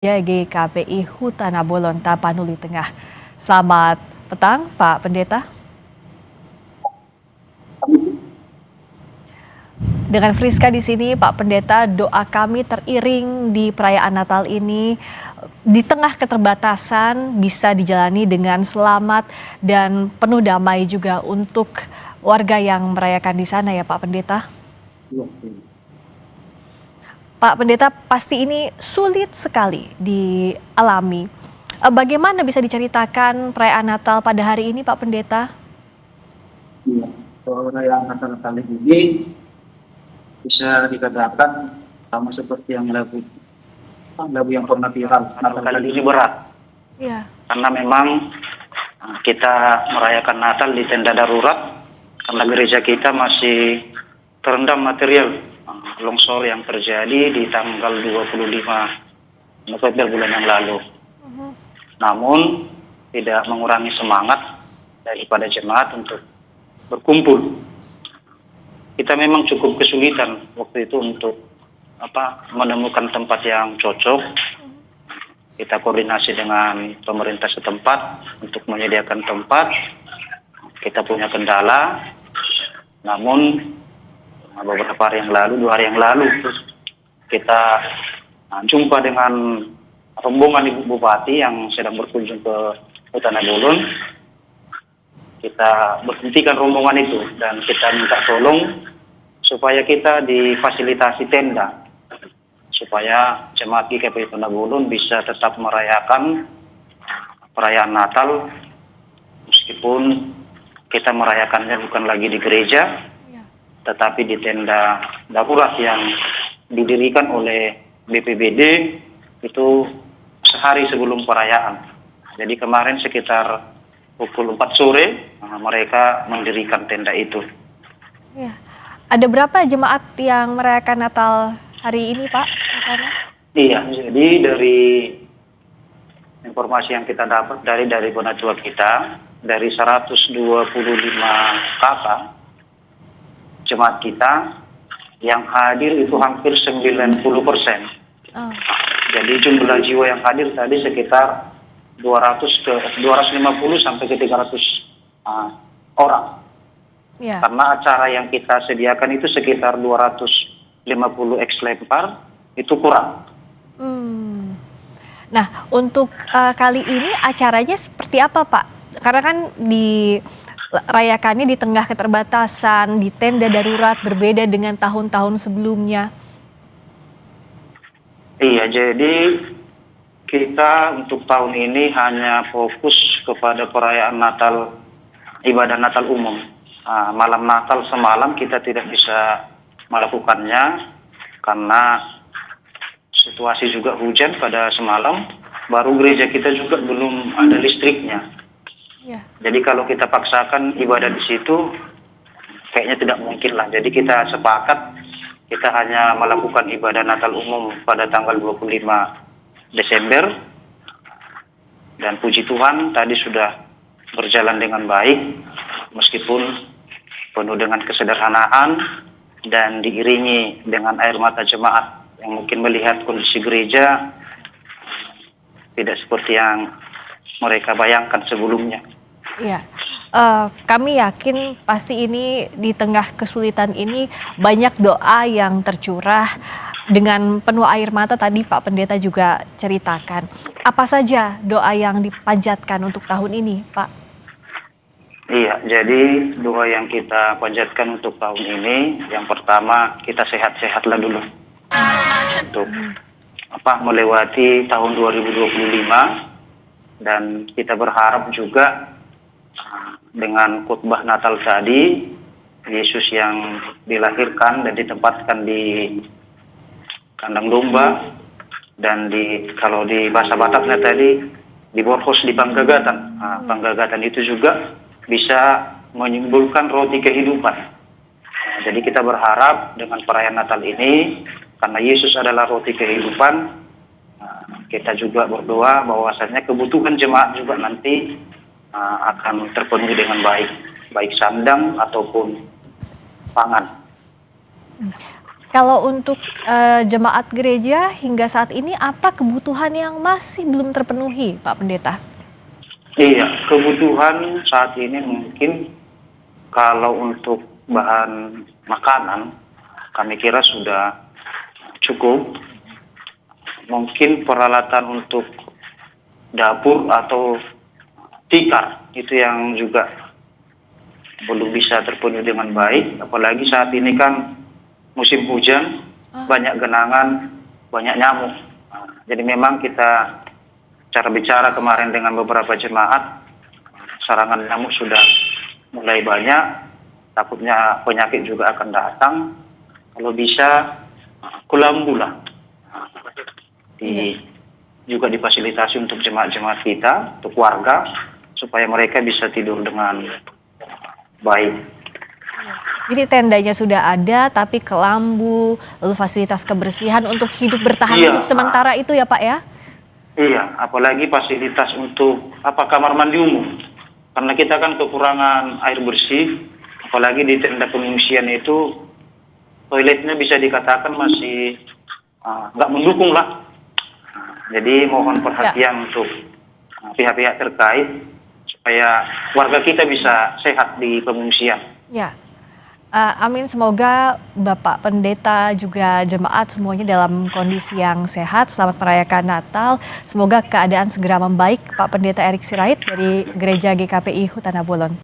GKPI Hutana Bolon Tapanuli Tengah. Selamat petang, Pak Pendeta. Dengan Friska di sini, Pak Pendeta, doa kami teriring di perayaan Natal ini di tengah keterbatasan bisa dijalani dengan selamat dan penuh damai juga untuk warga yang merayakan di sana ya Pak Pendeta. Pak Pendeta, pasti ini sulit sekali dialami. Bagaimana bisa diceritakan perayaan Natal pada hari ini, Pak Pendeta? Iya, perayaan Natal ini bisa dikatakan sama seperti yang lagu yang pernah viral. Natal kali ini berat. Iya. Karena memang kita merayakan Natal di tenda darurat karena gereja kita masih terendam material longsor yang terjadi di tanggal 25 November bulan yang lalu. Namun tidak mengurangi semangat daripada jemaat untuk berkumpul. Kita memang cukup kesulitan waktu itu untuk menemukan tempat yang cocok. Kita koordinasi dengan pemerintah setempat untuk menyediakan tempat. Kita punya kendala, namun beberapa hari yang lalu, 2 hari yang lalu, kita jumpa dengan rombongan Ibu Bupati yang sedang berkunjung ke Hutana Bolon. Kita berhentikan rombongan itu dan kita minta tolong supaya kita difasilitasi tenda, supaya jemaat GKPI Hutana Bolon bisa tetap merayakan perayaan Natal meskipun kita merayakannya bukan lagi di gereja, tetapi di tenda darurat yang didirikan oleh BPBD itu sehari sebelum perayaan. Jadi kemarin sekitar pukul 4 sore mereka mendirikan tenda itu. Ya. Ada berapa jemaat yang merayakan Natal hari ini, Pak, di sana? Iya, jadi dari informasi yang kita dapat dari Bonatua kita, dari 125 kakak jemaat kita yang hadir itu hampir 90%. Jadi jumlah jiwa yang hadir tadi sekitar 250 sampai ke 300 orang. Ya. Karena acara yang kita sediakan itu sekitar 250 lempar, itu kurang. Nah, untuk kali ini acaranya seperti apa, Pak? Karena kan dirayakannya di tengah keterbatasan, di tenda darurat, berbeda dengan tahun-tahun sebelumnya. Iya, jadi kita untuk tahun ini hanya fokus kepada perayaan Natal, ibadah Natal umum. Malam Natal semalam kita tidak bisa melakukannya karena situasi juga hujan pada semalam, baru gereja kita juga belum ada listriknya. Ya. Jadi kalau kita paksakan ibadah di situ, kayaknya tidak mungkin lah. Jadi kita sepakat kita hanya melakukan ibadah Natal umum pada tanggal 25 Desember. Dan puji Tuhan tadi sudah berjalan dengan baik, meskipun penuh dengan kesederhanaan dan diiringi dengan air mata jemaat yang mungkin melihat kondisi gereja tidak seperti yang mereka bayangkan sebelumnya. Iya, kami yakin pasti ini di tengah kesulitan ini banyak doa yang tercurah dengan penuh air mata tadi Pak Pendeta juga ceritakan. Apa saja doa yang dipanjatkan untuk tahun ini, Pak? Iya, jadi doa yang kita panjatkan untuk tahun ini, yang pertama kita sehat-sehatlah dulu untuk melewati tahun 2025, dan kita berharap juga dengan khotbah Natal tadi, Yesus yang dilahirkan dan ditempatkan di kandang domba, dan kalau di bahasa Bataknya tadi di Borhos di Panggagatan. Panggagatan itu juga bisa menyimpulkan roti kehidupan. Jadi kita berharap dengan perayaan Natal ini, karena Yesus adalah roti kehidupan, kita juga berdoa bahwasanya kebutuhan jemaat juga nanti akan terpenuhi dengan baik sandang ataupun pangan. Kalau untuk jemaat gereja hingga saat ini apa kebutuhan yang masih belum terpenuhi, Pak Pendeta? Iya, kebutuhan saat ini mungkin kalau untuk bahan makanan, kami kira sudah cukup. Mungkin peralatan untuk dapur atau tikar itu yang juga belum bisa terpenuhi dengan baik. Apalagi saat ini kan musim hujan, banyak genangan, banyak nyamuk. Jadi memang kita cara bicara kemarin dengan beberapa jemaat, serangan nyamuk sudah mulai banyak, takutnya penyakit juga akan datang. Kalau bisa kelambu lah, juga difasilitasi untuk jemaat-jemaat kita, untuk warga, supaya mereka bisa tidur dengan baik. Jadi tendanya sudah ada, tapi kelambu, lalu fasilitas kebersihan untuk bertahan hidup sementara itu ya Pak ya? Iya, apalagi fasilitas untuk kamar mandi umum. Karena kita kan kekurangan air bersih, apalagi di tenda pengungsian itu toiletnya bisa dikatakan masih nggak mendukung lah. Jadi mohon perhatian untuk pihak-pihak terkait supaya warga kita bisa sehat di pengungsian. Ya, amin. Semoga Bapak Pendeta juga jemaat semuanya dalam kondisi yang sehat. Selamat merayakan Natal. Semoga keadaan segera membaik. Pak Pendeta Erik Sirait dari Gereja GKPI Huta Nabolon.